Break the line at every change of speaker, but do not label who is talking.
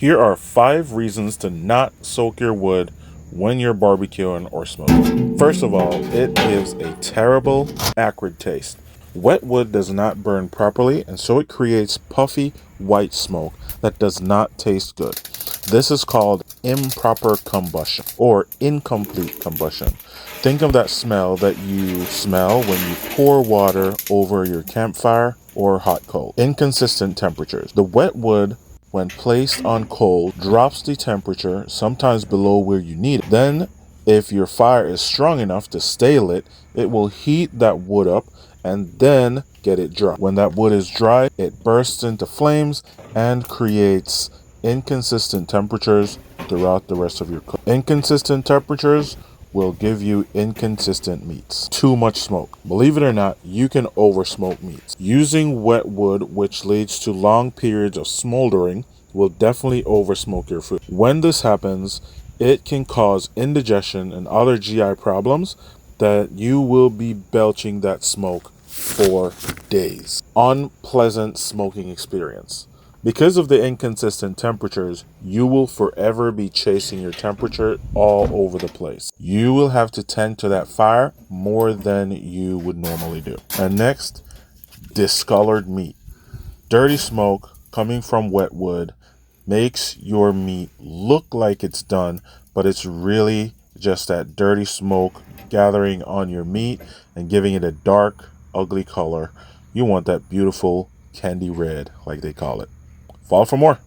Here are 5 reasons to not soak your wood when you're barbecuing or smoking. First of all, it gives a terrible, acrid taste. Wet wood does not burn properly, and so it creates puffy, white smoke that does not taste good. This is called improper combustion or incomplete combustion. Think of that smell that you smell when you pour water over your campfire or hot coal. Inconsistent temperatures. The wet wood, when placed on coal, drops the temperature, sometimes below where you need it. Then, if your fire is strong enough to stay lit, it will heat that wood up and then get it dry. When that wood is dry, it bursts into flames and creates inconsistent temperatures throughout the rest of your cook. Inconsistent temperatures will give you inconsistent meats. Too much smoke. Believe it or not, you can over smoke meats. Using wet wood, which leads to long periods of smoldering, will definitely over smoke your food. When this happens, it can cause indigestion and other GI problems that you will be belching that smoke for days. Unpleasant smoking experience. Because of the inconsistent temperatures, you will forever be chasing your temperature all over the place. You will have to tend to that fire more than you would normally do. And next, discolored meat. Dirty smoke coming from wet wood makes your meat look like it's done, but it's really just that dirty smoke gathering on your meat and giving it a dark, ugly color. You want that beautiful candy red, like they call it. Follow for more.